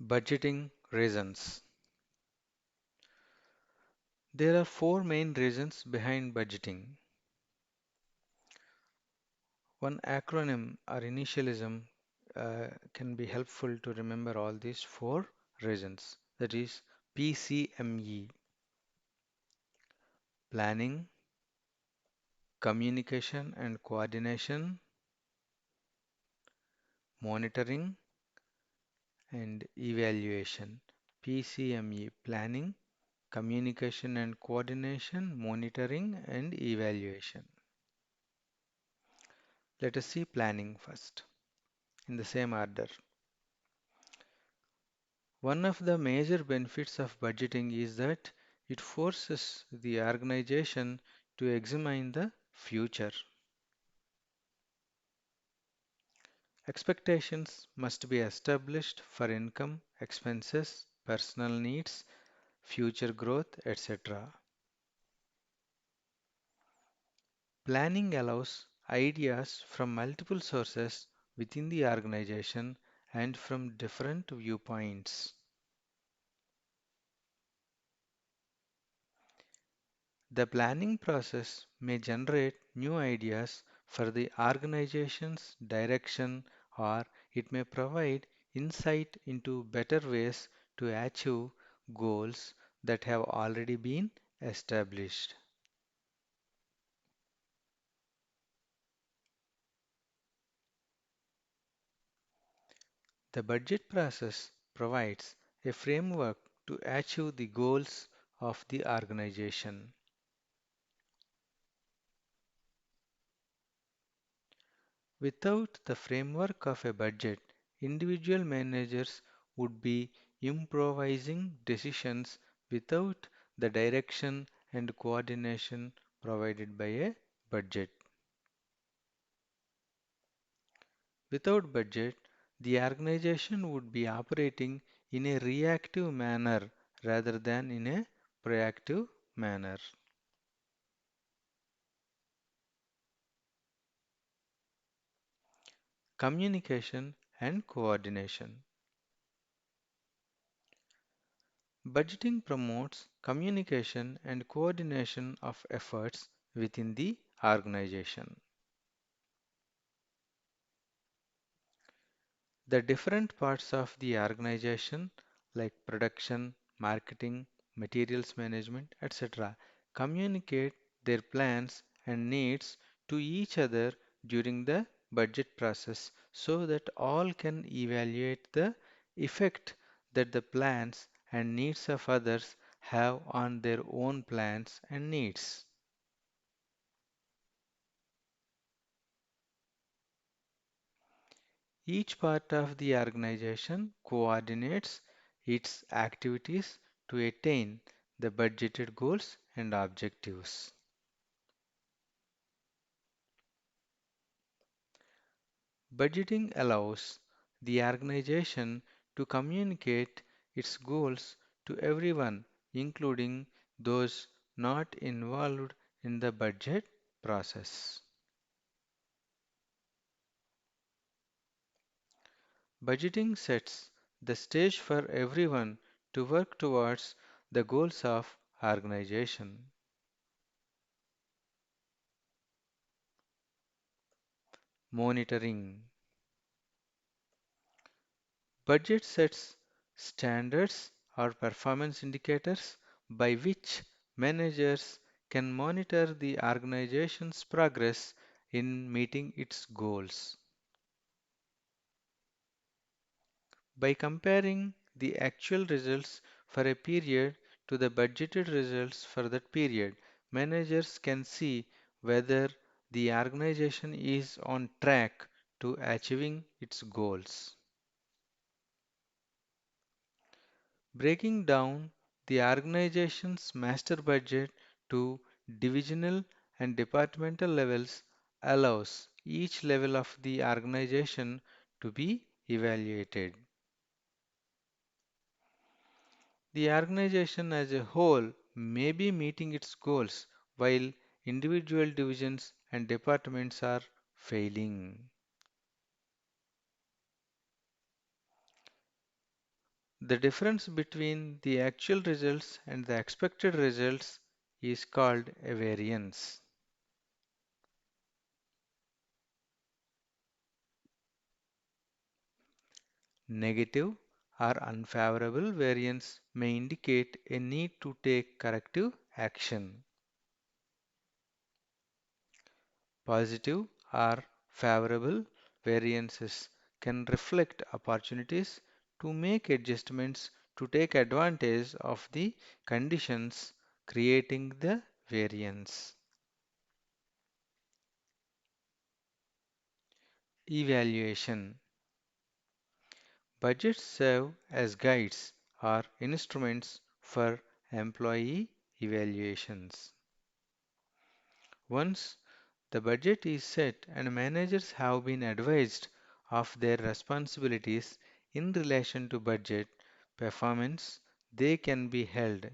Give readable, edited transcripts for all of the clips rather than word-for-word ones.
Budgeting reasons. There are four main reasons behind budgeting. One acronym or initialism can be helpful to remember all these four reasons. That is PCME: planning, communication and coordination, monitoring, and evaluation. PCME: planning, communication and coordination, monitoring, and evaluation. Let us see planning first in the same order. One of the major benefits of budgeting is that it forces the organization to examine the future. Expectations must be established for income, expenses, personal needs, future growth, etc. Planning allows ideas from multiple sources within the organization and from different viewpoints. The planning process may generate new ideas for the organization's direction, or it may provide insight into better ways to achieve goals that have already been established. The budget process provides a framework to achieve the goals of the organization. Without the framework of a budget, individual managers would be improvising decisions without the direction and coordination provided by a budget. Without budget, the organization would be operating in a reactive manner rather than in a proactive manner. Communication and coordination. Budgeting promotes communication and coordination of efforts within the organization. The different parts of the organization, like production, marketing, materials management, etc., communicate their plans and needs to each other during the budget process so that all can evaluate the effect that the plans and needs of others have on their own plans and needs. Each part of the organization coordinates its activities to attain the budgeted goals and objectives. Budgeting allows the organization to communicate its goals to everyone, including those not involved in the budget process. Budgeting sets the stage for everyone to work towards the goals of organization. Monitoring. Budget sets standards or performance indicators by which managers can monitor the organization's progress in meeting its goals. By comparing the actual results for a period to the budgeted results for that period, managers can see whether the organization is on track to achieving its goals. Breaking down the organization's master budget to divisional and departmental levels allows each level of the organization to be evaluated. The organization as a whole may be meeting its goals while individual divisions and departments are failing. The difference between the actual results and the expected results is called a variance. Negative or unfavorable variance may indicate a need to take corrective action. Positive or favorable variances can reflect opportunities to make adjustments to take advantage of the conditions creating the variance. Evaluation. Budgets serve as guides or instruments for employee evaluations. Once the budget is set and managers have been advised of their responsibilities in relation to budget performance, they can be held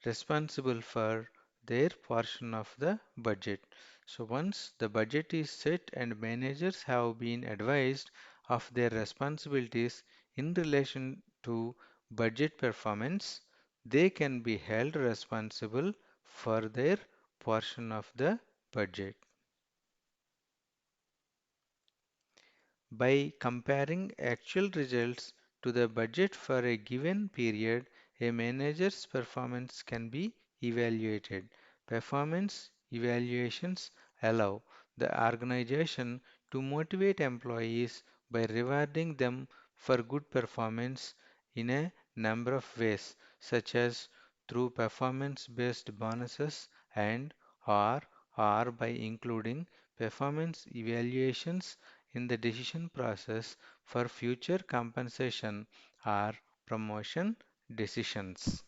responsible for their portion of the budget. So once the budget is set and managers have been advised of their responsibilities in relation to budget performance, they can be held responsible for their portion of the budget. By comparing actual results to the budget for a given period, a manager's performance can be evaluated. Performance evaluations allow the organization to motivate employees by rewarding them for good performance in a number of ways, such as through performance-based bonuses and or by including performance evaluations in the decision process for future compensation or promotion decisions.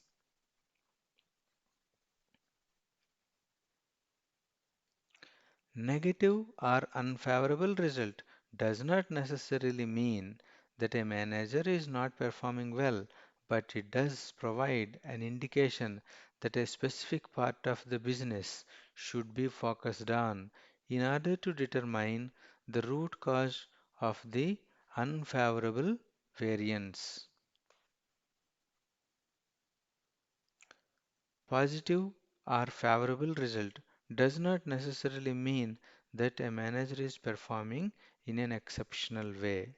Negative or unfavorable result does not necessarily mean that a manager is not performing well, but it does provide an indication that a specific part of the business should be focused on in order to determine the root cause of the unfavorable variance. Positive or favorable result does not necessarily mean that a manager is performing in an exceptional way.